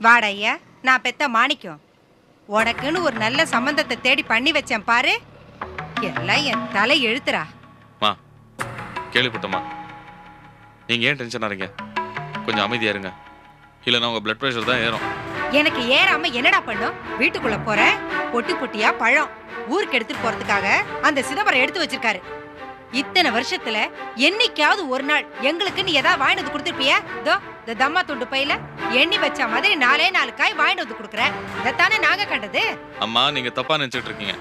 வாடா ஐயா, நான் பெத்த மாணிக்கம். உனக்குன்னு ஒரு நல்ல சம்பந்தத்தை தேடி பண்ணி வச்சேன் பாரு. எல்லாம் என் தலை எழுத்துறா. மா கேள்விப்பட்டமா, நீங்க ஏன் டென்ஷன் ஆறீங்க? கொஞ்சம் அமைதியா இருங்க, இல்லைன்னா உங்க பிளட் பிரஷர் தான் ஏறும். எனக்கு ஏறாம என்னடா பண்ணும்? வீட்டுக்குள்ள போற பொட்டி பொட்டியா பழம் ஊருக்கு எடுத்துட்டு போறதுக்காக அந்த சிதம்பரம் எடுத்து வச்சிருக்காரு. இத்தனை வருஷத்துல என்னைக்காவது ஒரு நாள் எங்களுக்குன்னு ஏதாவது வாங்கிட்டு வந்து கொடுத்துருப்பியா? இதோ இந்த தம்மா துண்டு பையில எண்ணி வச்ச மாதிரி 4 காய் வாங்கிட்டு வந்து கொடுக்குற. இதைத்தானே நாங்க கண்டது. அம்மா நீங்க தப்பா நினைச்சிட்டு இருக்கீங்க.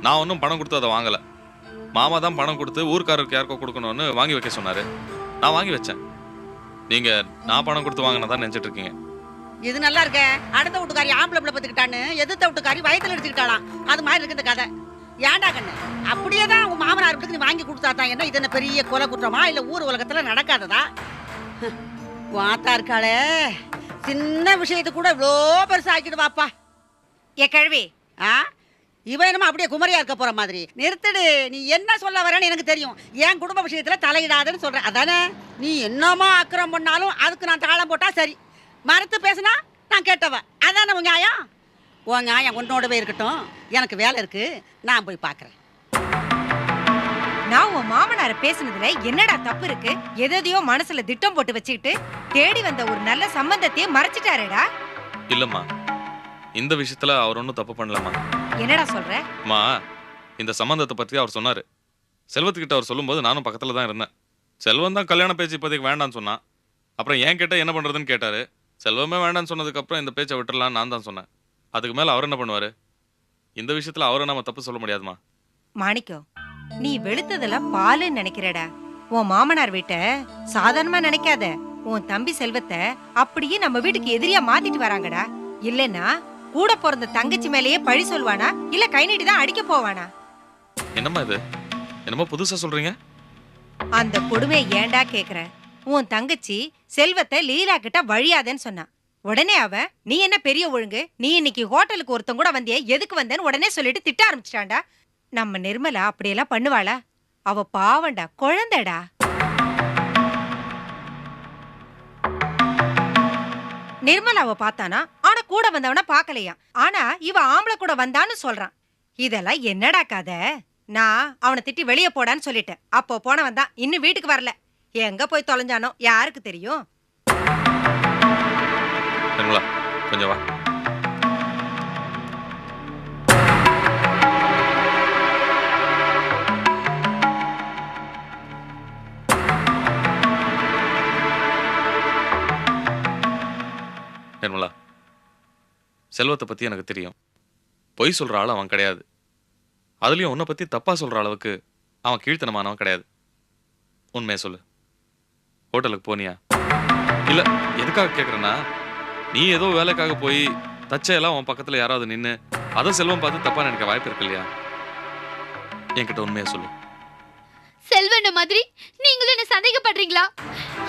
நான் ஒன்றும் பணம் கொடுத்து அதை வாங்கல. மாமா தான் பணம் கொடுத்து ஊர்க்காரருக்கு யாருக்கோ கொடுக்கணும்னு வாங்கி வைக்க சொன்னாரு. நான் வாங்கி வச்சேன். நீங்க நான் பணம் கொடுத்து வாங்கினதான் நினைச்சிட்டு இருக்கீங்க. இது நல்லா இருக்க. அடுத்த வீட்டுக்காரி ஆம்பளை பிள்ளை பத்துக்கிட்டான்னு எதிர்த்த வீட்டுக்காரி வயத்துல எடுத்துக்கிட்டாலாம். அது மாதிரி இருக்கு இந்த கதை. ஏன்டா கண்ணு, அப்படியே தான் உங்க மாமனார் வீட்டுக்கு நீ வாங்கி கொடுத்தா தான் என்ன இது என்ன பெரிய கொலை குற்றமா இல்ல ஊர் உலகத்துல நடக்காததா? வாத்தா இருக்காளே, சின்ன விஷயத்தை கூட இவ்வளோ பெருசா ஆக்கிடுவாப்பா. ஏ கழுவி, இவ என்னமா அப்படியே குமரியா இருக்க போற மாதிரி. நிறுத்துடு, நீ என்ன சொல்ல வரேன்னு எனக்கு தெரியும். என் குடும்ப விஷயத்துல தலையிடாதுன்னு சொல்ற அதானே? நீ என்னமா அக்கிரம் பண்ணாலும் அதுக்கு நான் தாளம் போட்டா சரி. மறுத்து பேசினா நான் கேட்டவ அதானே உன் நியாயம்? உன் நியாயம் உன்னோடவே இருக்கட்டும். எனக்கு வேலை இருக்கு, நான் போய் பார்க்கறேன். நான் உன் மாமனார பேசுனதுல என்னடா தப்பு இருக்கு? எதையோ மனசுல திட்டம் போட்டு வச்சுக்கிட்டு தேடி வந்த ஒரு நல்ல சம்பந்தத்தையே மறைச்சிட்டாரேடா. இல்லம்மா, இந்த விஷயத்துல அவர் ஒன்றும் தப்பு பண்ணலம்மா. என்னடா சொல்ற? அம்மா, இந்த சம்பந்தத்தை பத்தி அவர் சொன்னாரு. செல்வத்துக்கிட்ட அவர் சொல்லும்போது நானும் பக்கத்துல தான் இருந்தேன். செல்வம் தான் கல்யாண பேச்சு இப்போதைக்கு வேண்டான்னு சொன்னான். அப்புறம் ஏன் கேட்ட என்ன பண்றதுன்னு கேட்டாரு. செல்வமே வேண்டான்னு சொன்னதுக்கு அப்புறம் இந்த பேச்சை விட்டுறலாம் நான் தான் சொன்னேன். அதுக்கு மேல அவர் என்ன பண்ணுவாரு? இந்த விஷயத்துல அவரை நம்ம தப்பு சொல்ல முடியாதுமா. மாணிக்கம், நீ வெளுத்ததெல்லாம் பாலுன்னு நினைக்கிறடா. உன் மாமனார் வீட்ட சாதாரணமா நினைக்காத. உன் தம்பி செல்வத்தை அப்படியே நம்ம வீட்டுக்கு எதிரியா மாத்திட்டு வராங்கடா. இல்லன்னா கூட பிறந்த தங்கச்சி மேலேயே பழி சொல்வானா, இல்ல கை நீட்டி தான் அடிக்க போவானா? என்னம்மா இது, என்னமோ புதுசா சொல்றீங்க? அந்த கொடுமை ஏன்டா கேக்குற? உன் தங்கச்சி செல்வத்தை லீலா கிட்ட வழியாதேன்னு சொன்னா. உடனே அவ, நீ என்ன பெரிய ஒழுங்கு, நீ இன்னைக்கு ஹோட்டலுக்கு ஒருத்தன் கூட வந்தியே, எதுக்கு வந்தேன்னு உடனே சொல்லிட்டு திட்ட ஆரம்பிச்சிட்டான்டா. நம்ம நிர்மலா அப்படியெல்லாம் பண்ணுவாளா? அவ பாவண்டா, குழந்தைடா. நிர்மலாவை பார்த்தானா, ஆனா கூட வந்தவன பாக்கலையா. ஆனா இவ ஆம்பளை கூட வந்தான்னு சொல்றான். இதெல்லாம் என்னடா கதை? நான் அவனை திட்டி வெளியே போடான்னு சொல்லிட்டேன். அப்போ போனவன் தான் இன்னும் வீட்டுக்கு வரல. எங்க போய் தொலைஞ்சானோ யாருக்கு தெரியும்? நிர்மலா, கொஞ்சம் வா. நிர்மலா, செல்வத்தை பத்தி எனக்கு தெரியும். பொய் சொல்ற ஆள் அவன் கிடையாது. அதுலயும் உன்னை பத்தி தப்பா சொல்ற அளவுக்கு அவன் கீழ்த்தனமானவன் கிடையாது. உண்மையை சொல்லு, ஹோட்டலுக்கு போனியா? இல்ல எதுக்காக கேக்குறேன்னா, நீ ஏதோ வேலைக்காக போய் தச்சையெல்லாம் உன் பக்கத்துல யாராவது நின்னு அதை செல்வம் பார்த்து தப்பா நினைக்க வாய்ப்பு இருக்கு இல்லையா? என்கிட்ட உண்மையை சொல்லு. செல்வன மாதிரி நீங்களும் என்ன சந்தேகப்படுறீங்களா?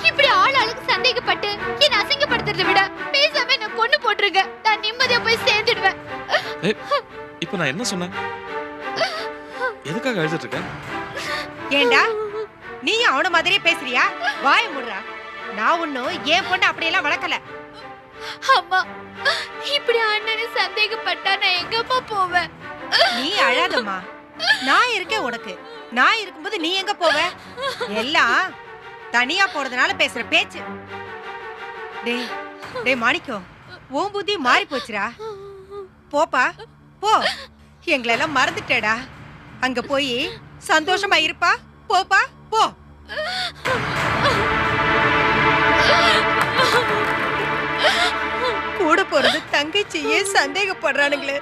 இப்படி ஆளுக்கு சந்தேகப்பட்டு என்ன அசிங்கப்படுத்துறதை விட பேசாம என்ன கொன்னு போட்டுருங்க. நான் நிம்மதியா போய் சேர்ந்துடுவேன். இப்ப நான் என்ன சொன்னேன்? எதுக்காக அழுதுட்டு இருக்க? ஏண்டா நீ அவன மாதிரியே பேசுறியா? வாய மூடுறா. நான் ஒன்னும் என் பொண்ணு அப்படியெல்லாம் வளர்க்கல. அம்மா, இப்படி அண்ணனை சந்தேகப்பட்டா நான் எங்கப்பா போவேன்? நீ அழாதம்மா, நான் இருக்கேன் உனக்கு. நான் இருக்கும்போது நீ எங்க போவ? எல்லாம் தனியா போறதுனால பேசுற பேச்சு. டேய் டேய் மாணிக்கம், உன் புத்தி மாறி போச்சுடா. போப்பா போ, எங்களெல்லாம் மறந்துட்டேடா. அங்க போய் சந்தோஷமா இருப்பா. போப்பா போ. கூட போறது தங்கச்சியே சந்தேகப்படுறானுங்களே.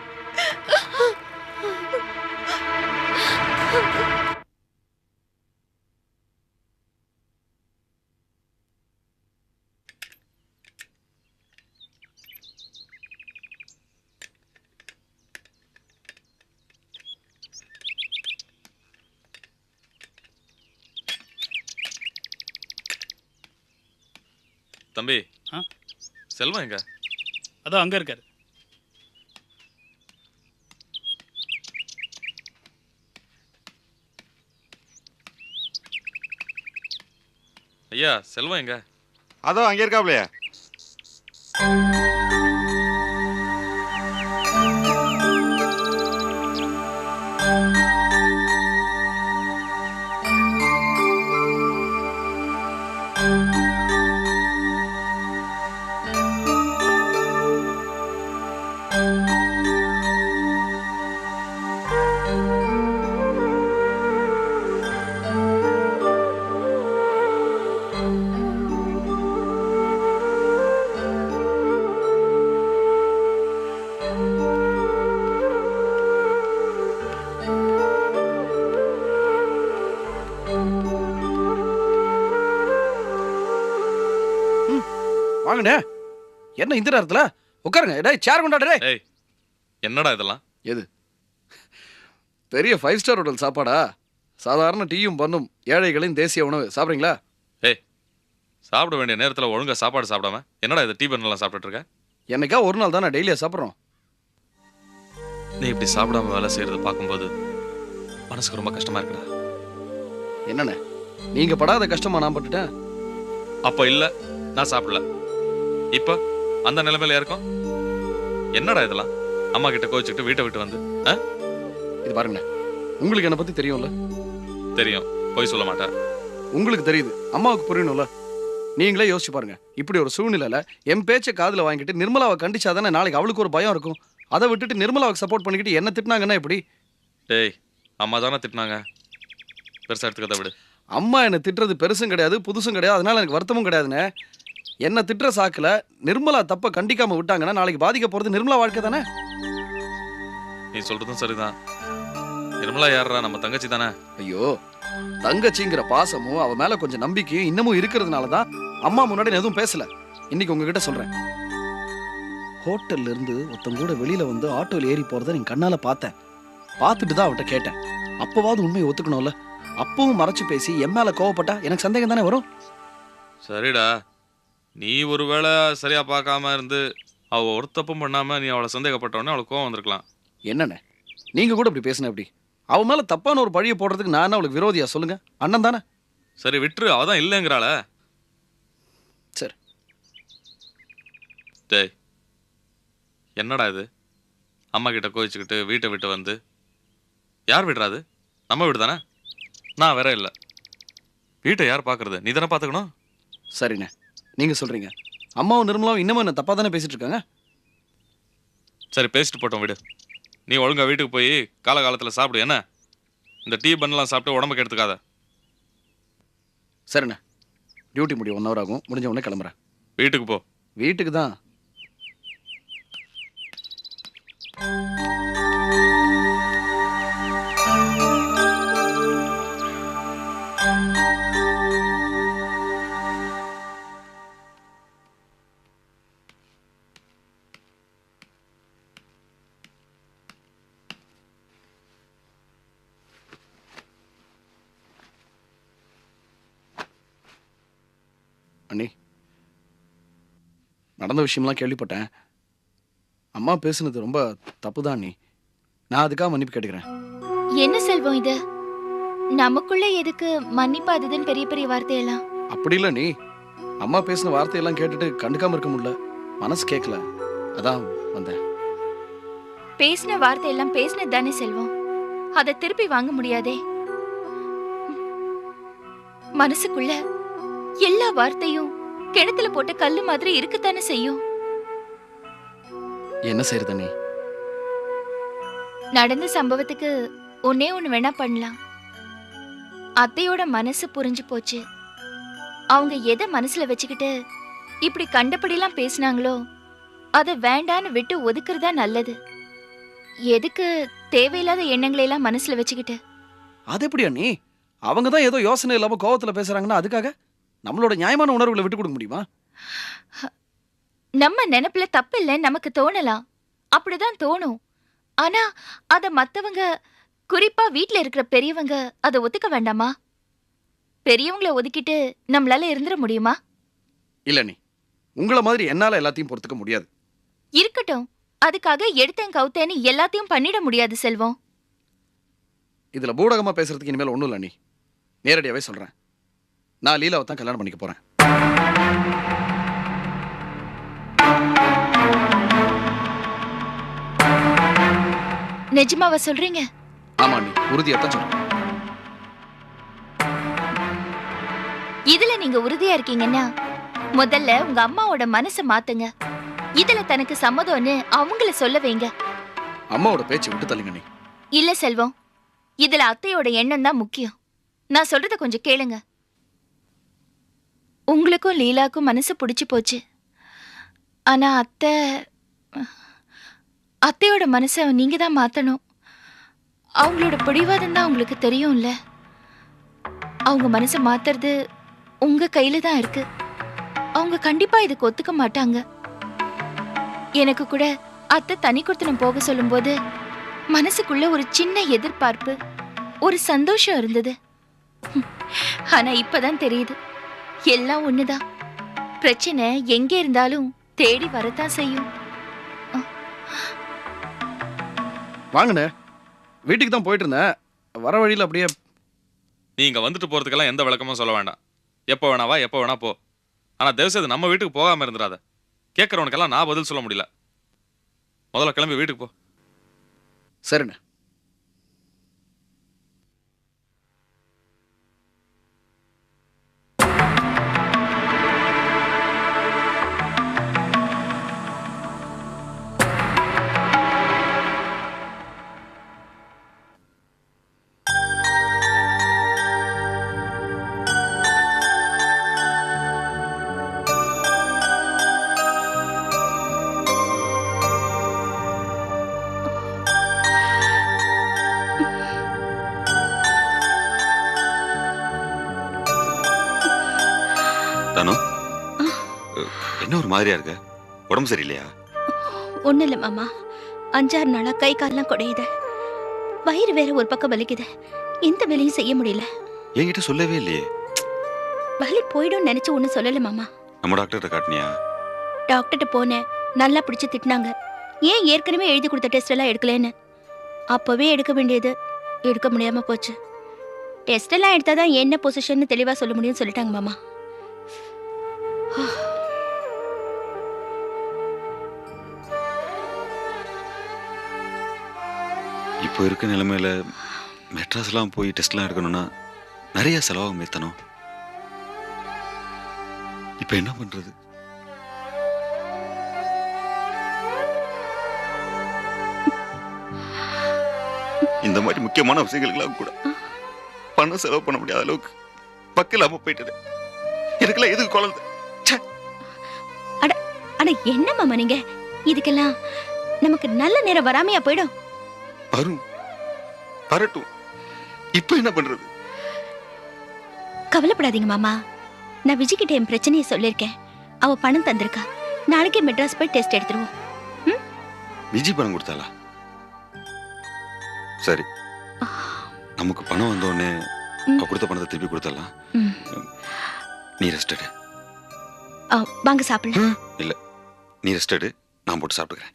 தம்பி, செல்வம் எங்க? அதான் அங்க இருக்காரு. ஐயா, செல்வம் எங்க? அதோ அங்கே இருக்காப்லையா? வாங்கண்ணே, என்ன இந்த நேரத்துல உட்காருங்க. டேய் சேர் கொண்டாடு. ஏய் என்னடா இதெல்லாம்? எது பெரிய 5 ஸ்டார் ஹோட்டல் சாப்பாடா? சாதாரண டீயும் பண்ணும் ஏழைகளின் தேசிய உணவு சாப்பிட்றீங்களா? ஏய் சாப்பிட வேண்டிய நேரத்தில் ஒழுங்கா சாப்பாடு சாப்பிடாம என்னடா இது டீ பண்ணலாம் சாப்பிட்டுட்டு இருக்க? என்னைக்கா ஒரு நாள் தானே டெய்லியா சாப்பிட்றோம். நீ இப்படி சாப்பிடாம வேலை செய்யறது பார்க்கும்போது மனசுக்கு ரொம்ப கஷ்டமா இருக்குடா. என்னண்ணே நீங்க படாத கஷ்டமா நான் பட்டுட்டேன்? அப்ப இல்ல நான் சாப்பிடல, இப்ப அந்த நிலைமையில இருக்கும். என்னடா இதெல்லாம்? அம்மா கிட்ட கோச்சுக்கிட்டு வீட்டை விட்டு வந்து இது பாருங்கண்ணே, உங்களுக்கு என்னை பத்தி தெரியும்ல. தெரியும், போய் சொல்ல மாட்டேன். உங்களுக்கு தெரியுது, அம்மாவுக்கு புரியணும்ல. நீங்களே யோசிச்சு பாருங்க, இப்படி ஒரு சூழ்நிலையில என் பேச்சை காதுல வாங்கிட்டு நிர்மலாவை கண்டிச்சாதானே நாளைக்கு அவளுக்கு ஒரு பயம் இருக்கும். அதை விட்டுட்டு நிர்மலாவுக்கு சப்போர்ட் பண்ணிக்கிட்டு என்ன திட்டினாங்கன்னா எப்படி? டேய் அம்மா தானே திட்டினாங்க, பெருசா எடுத்துக்கத விடு. அம்மா என்னை திட்டுறது பெருசும் கிடையாது புதுசும் கிடையாது, அதனால எனக்கு வருத்தமும் கிடையாதுண்ணே. என்ன திட்டுற சாக்குல நிர்மலா தப்ப கண்டிக்காம விட்டாங்கன்னா நாளைக்கு பாதிக்க போறது நிர்மலா வாழ்க்கை தானே. நீ சொல்றதும் சரிதான். நிர்மலா யாரா? நம்ம தங்கச்சி தானே. ஐயோ, தங்கச்சிங்கிற பாசமும் அவ மேல கொஞ்சம் நம்பிக்கையும் இன்னமும் இருக்கிறதுனாலதான் அம்மா முன்னாடி நான் எதுவும் பேசல. இன்னைக்கு உங்ககிட்ட சொல்றேன், ஹோட்டல்ல இருந்து ஒருத்தங்க கூட வெளியில வந்து ஆட்டோல ஏறி போறத நீங்க கண்ணால பார்த்தேன். பார்த்துட்டு தான் அவட்ட கேட்டேன். அப்பவாவது உண்மையை ஒத்துக்கணும்ல. அப்பவும் மறைச்சு பேசி என் மேல கோவப்பட்டா எனக்கு சந்தேகம் தானே வரும். சரிடா, நீ ஒருவேளை சரியா பார்க்காம இருந்து அவ ஒரு தப்பும் பண்ணாம நீ அவளை சந்தேகப்பட்டவொடனே அவளுக்கு கோவம் வந்திருக்கலாம். என்னண்ணே நீங்க கூட இப்படி பேசுன எப்படி? அவ மேல தப்பான ஒரு பழியை போடுறதுக்கு நான் என்ன அவளுக்கு விரோதியா? சொல்லுங்க, அண்ணன் தானே. சரி விட்டுரு, அவதான் இல்லைங்கிறாள. சரி. டேய் என்னடா இது? அம்மா கிட்ட கோவிச்சுக்கிட்டு வீட்டை விட்டு வந்து யார் விடுறாது? நம்ம வீடு தானே. நான் வேற இல்லை. வீட்டை யார் பார்க்கறது? நீ தானே பார்த்துக்கணும். சரிண்ணே, நீங்க சொல்றீங்க. அம்மாவும் நிர்மலாவும் இன்னமும் என்ன தப்பா தானே பேசிட்டு இருக்காங்க. சரி பேசிட்டு போட்டோம் விடு. நீ ஒழுங்கா வீட்டுக்கு போய் காலகாலத்தில் சாப்பிடு. என்ன இந்த டீ பண்ணலாம் சாப்பிட்டு உடம்புக்கு எடுத்துக்காத. சரிண்ணே, டியூட்டி முடியும் 1 hour ஆகும். முடிஞ்ச உடனே கிளம்புறேன். வீட்டுக்கு போ. வீட்டுக்கு தான். அண்ணி, நடந்த விஷயம்லாம் கேள்விப்பட்டேன். அம்மா பேசுனது ரொம்ப தப்பு தான் அண்ணி. நான் அதுக்காக மன்னிப்பு கேட்டுக்கிறேன். என்ன செல்வம் இது? நமக்குள்ள எதுக்கு மன்னிப்பு அதுதான் பெரிய பெரிய வார்த்தையெல்லாம்? அப்படி இல்லை நீ. அம்மா பேசின வார்த்தையெல்லாம் கேட்டுட்டு கண்டுக்காம இருக்க முடியல, மனசு கேட்கல, அதான் வந்தேன். பேசின வார்த்தையெல்லாம் பேசினது தானே செல்வம், அதை திருப்பி வாங்க முடியாதே. மனசுக்குள்ள எல்லா வார்த்தையும் கிணத்துல போட்ட கல்லு மாதிரி இருக்குத்தானே செய்யும். என்ன செய்யறது நீ? நடந்த சம்பவத்துக்கு ஒன்னே ஒண்ணு வேணா பண்ணலாம். அத்தையோட மனசு புரிஞ்சு போச்சு. அவங்க எதை மனசுல வச்சுக்கிட்டு இப்படி கண்டபடிலாம் பேசினாங்களோ அதை வேண்டான்னு விட்டு ஒதுக்குறதா நல்லது. எதுக்கு தேவையில்லாத எண்ணங்களை எல்லாம் மனசுல வச்சுக்கிட்டு? அது எப்படியா நீ? அவங்க தான் ஏதோ யோசனை இல்லாம கோவத்துல பேசுறாங்கன்னா அதுக்காக நம்மளோட நியாயமான உணர்வுகளை விட்டு கொடுக்க முடியுமா? நம்ம நினைப்புல தப்பு இல்லைன்னு நமக்கு தோணலாம், அப்படிதான் தோணும். ஆனா அத மத்தவங்க, குறிப்பா வீட்ல இருக்கிற பெரியவங்க அதை ஒத்துக்க வேண்டாமா? பெரியவங்களை ஒதுக்கிட்டு நம்மளால இருந்துட முடியுமா? இல்ல நீ, உங்கள மாதிரி என்னால எல்லாத்தையும் பொறுத்துக்க முடியாது. இருக்கட்டும், அதுக்காக எடுத்தேன் கவுத்தேன்னு எல்லாத்தையும் பண்ணிட முடியாது செல்வம். இதுல பூடகமா பேசுறதுக்கு இனிமேல் ஒண்ணும் இல்ல நீ. நேரடியாவே சொல்றேன், நான் லீலாவை தான் கல்யாணம் பண்ணிக்க போறேன். நிஜமாவா சொல்றீங்க? ஆமா நீ உறுதியாத்தான் சொல்றேன். இதுல நீங்க உறுதியா இருக்கீங்கன்னா முதல்ல உங்க அம்மாவோட மனசை மாத்துங்க. இதுல தனக்கு சம்மதம்னு அவங்கள சொல்ல வைங்க. அம்மாவோட பேச்சு விட்டு தள்ளுங்க நீ. இல்ல செல்வம், இதுல அத்தையோட எண்ணம் தான் முக்கியம். நான் சொல்றத கொஞ்சம் கேளுங்க. உங்களுக்கும் லீலாக்கும் மனசு பிடிச்சு போச்சு. ஆனா அத்தையோட மனசை நீங்க தான் மாத்தணும். அவங்களோட பிடிவாதம் தான் உங்களுக்கு தெரியும்ல. அவங்க மனசை மாத்துறது உங்க கையில தான் இருக்கு. அவங்க கண்டிப்பா இதுக்கு ஒத்துக்க மாட்டாங்க. எனக்கு கூட அத்தை தனி கொடுத்தனம் போக சொல்லும்போது மனசுக்குள்ள ஒரு சின்ன எதிர்பார்ப்பு, ஒரு சந்தோஷம் இருந்தது. ஆனா இப்பதான் தெரியுது எல்லாம் ஒண்ணுதான். பிரச்சனை எங்க இருந்தாலும் தேடி வரத்தான் செய்யும். வாங்கண்ணே, வீட்டுக்கு தான் போயிட்டு இருந்தேன். வர வழியில் அப்படியே. நீ இங்க வந்துட்டு போறதுக்கெல்லாம் எந்த விளக்கமும் சொல்ல வேண்டாம். எப்போ வேணா வா, எப்போ வேணா போ. ஆனா தயவுசெய்து நம்ம வீட்டுக்கு போகாம இருந்துடாத. கேட்கறவனுக்கெல்லாம் நான் பதில் சொல்ல முடியல. முதல்ல கிளம்பி வீட்டுக்கு போ. சரிண்ணே. தானோ, என்ன ஒரு மாதிரியா இருக்க? உடம்பு சரியில்லையா? ஒன்றும் இல்லை மாமா, 5-6 நாளா கை கால்லாம் குடையுது. வயிறு வேற ஒரு பக்கம் வலிக்குது. எந்த வேலையும் செய்ய முடியல. என்கிட்ட சொல்லவே இல்லையே. வலி போயிடும் நினைச்சு ஒன்றும் சொல்லல மாமா. நம்ம டாக்டர்கிட்ட காட்டினியா? டாக்டர்கிட்ட போனேன். நல்லா பிடிச்சு திட்டினாங்க. ஏன் ஏற்கனவே எழுதி கொடுத்த டெஸ்ட் எல்லாம் எடுக்கலன்னு. அப்போவே எடுக்க வேண்டியது எடுக்க முடியாம போச்சு. டெஸ்ட் எல்லாம் எடுத்தாதான் என்ன பொசிஷன் தெளிவா சொல்ல முடியும்னு சொல்லிட்டாங்க மாமா. இப்போ இருக்க நிலைமையில மெட்ராஸ்லாம் போய் டெஸ்ட்லாம் எடுக்கணும்னா நிறைய செலவாகும் மேத்தனும். இப்போ என்ன பண்றது? இந்த மாதிரி முக்கியமான விஷயங்களுக்கெல்லாம் கூட பணம் செலவு பண்ண முடியாத அளவுக்கு பக்கம் இல்லாம போயிட்டது. எனக்கெல்லாம் எதுக்கு குழந்தை? அட என்ன மாமா நீங்க, இதுக்கெல்லாம் நமக்கு நல்ல நேரம் வராமையா போயிடும். வரும், வரட்டும். இப்போ என்ன பண்றது? கவலைப்படாதீங்க மாமா. நான் விஜய் கிட்ட என் பிரச்சனையை சொல்லியிருக்கேன். அவ பணம் தந்திருக்கா. நாளைக்கே மெட்ராஸ் போய் டெஸ்ட் எடுத்துருவோம். விஜய் பணம் கொடுத்தாளா? சரி, நமக்கு பணம் வந்தோடனே அவ கொடுத்த பணத்தை திருப்பி கொடுத்தலாம். நீ ரெஸ்ட் எடு. வாங்க சாப்பிடலாம். இல்ல, நீ ரெஸ்ட் எடு, நான் போட்டு சாப்பிட்டுக்கிறேன்.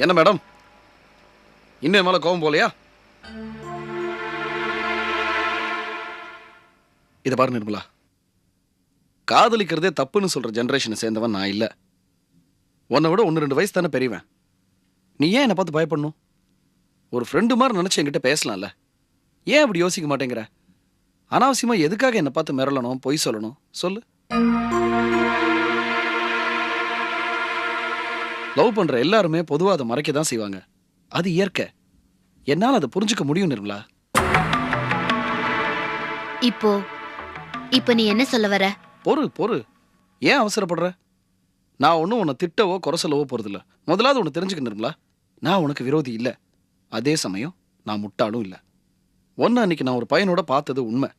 என்ன மேடம், இன்னும் மேல கோவம் போலையா? இதை பாரு நிர்மலா, காதலிக்கிறதே தப்புன்னு சொல்ற ஜெனரேஷனை சேர்ந்தவன் நான் இல்ல. உன்னை விட 1-2 வயசு தானே பெரியவன். நீ ஏன் என்னை பார்த்து பயப்படணும்? ஒரு ஃப்ரெண்டு மாதிரி நினைச்சு என்கிட்ட பேசலாம்ல. ஏன் அப்படி யோசிக்க மாட்டேங்கிற? அனாவசியமா எதுக்காக என்னை பார்த்து மிரளணும், பொய் சொல்லணும்? சொல்லு. லவ் பண்ற எல்லாருமே பொதுவா அதை மறைக்க தான் செய்வாங்க. அது இயற்கை. என்னால் அதை புரிஞ்சுக்க முடியும் நிர்மலா. இப்போ நீ என்ன சொல்ல வர? பொறு, ஏன் அவசரப்படுற? நான் ஒன்றும் உன்னை திட்டவோ குறைசலவோ போறதில்ல. முதலாவது ஒன்று தெரிஞ்சுக்கணுங்களா, நான் உனக்கு விரோதி இல்லை, அதே சமயம் நான் முட்டாளும் இல்லை. ஒன்று அன்னைக்கு நான் ஒரு பையனோட பார்த்தது உண்மை.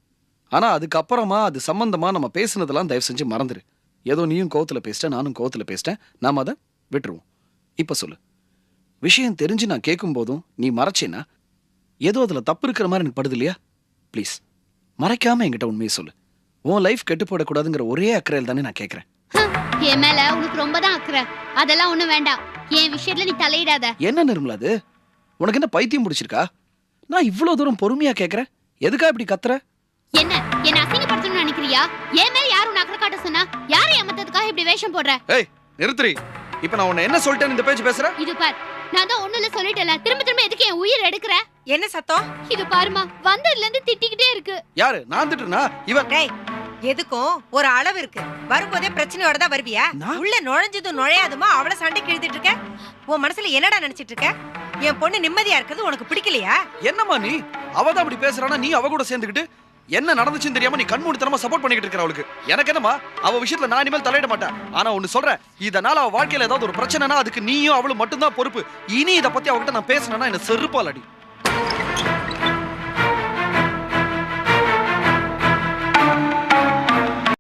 ஆனால் அதுக்கப்புறமா அது சம்பந்தமா நம்ம பேசுனதெல்லாம் தயவு செஞ்சு மறந்துடு. ஏதோ நீயும் கோவத்தில் பேசிட்டேன், நானும் கோவத்தில் பேசிட்டேன், நாம் அதை விட்டுருவோம். இப்போ சொல்லு, விஷயம் தெரிஞ்சு நான் கேட்கும் போதும் நீ மறைச்சேன்னா ஏதோ அதில் தப்பு இருக்கிற மாதிரி எனக்கு படுது இல்லையா? ப்ளீஸ் மறைக்காம என்கிட்ட உண்மையை சொல்லு. உன் லைஃப் கெட்டு போடக்கூடாதுங்கிற ஒரே அக்கறையில் தானே நான் கேட்குறேன். என் மேல உனக்கு ரொம்ப தான் அக்கறை. அதெல்லாம் ஒண்ணும் வேண்டாம். என் விஷயத்துல நீ தலையிடாத. என்ன நிர்மலா அது? உனக்கு என்ன பைத்தியம் பிடிச்சிருக்கா? நான் இவ்வளவு தூரம் பொறுமையா கேட்கறேன், எதுக்கா இப்படி கத்துற? என்ன அசிங்கப்படுத்தணும்னு நினைக்கிறியா? என் மேல யாரும் அக்கறை காட்ட சொன்னா? யாரை ஏமாத்ததுக்காக இப்படி வேஷம் போடுற? ஏய் நிறுத்துறி. இப்ப நான் உன்னை என்ன சொல்லிட்டேன்னு இந்த பேச்சு பேசுற? இது பார், நான் தான் ஒண்ணுல சொல்லிட்டேன்ல, திரும்ப திரும்ப எதுக்கு என் உயிர் எடுக்கிற? என்ன சத்தம்? இது பாருமா, வந்ததுல இருந்து திட்டிக்கிட்டே இருக்கு. யாரு? நான் திட்டுனா? இவன். டேய், எதுக்கும் ஒரு அளவு இருக்கு. வரும்போதே பிரச்சனையோட தான் வருவியா? நான்? உள்ள நுழைஞ்சதும் நுழையாதுமா அவளை சண்டை கிழித்துட்டு இருக்க? உன் மனசுல என்னடா நினைச்சிட்டு இருக்க? என் பொண்ணு நிம்மதியா இருக்கிறது உனக்கு பிடிக்கலையா? என்னம்மா நீ? அவதான் அப்படி பேசுறானா, நீ அவ கூட சேர்ந்துக்கிட்டு என்ன நடந்துச்சுன்னு தெரியாம நீ கண்மூடித்தனமா சப்போர்ட் பண்ணிக்கிட்டு இருக்கிற அவளுக்கு. எனக்கு என்னமா, அவ விஷயத்துல நான் இனிமேல் தலையிட மாட்டேன். ஆனா ஒன்னு சொல்றேன், இதனால அவ வாழ்க்கையில ஏதாவது ஒரு பிரச்சனைனா அதுக்கு நீயும் அவளும் மட்டும்தான் பொறுப்பு. இனி இதை பத்தி அவகிட்ட நான் பேசினேன்னா என்ன செருப்பால் அடி.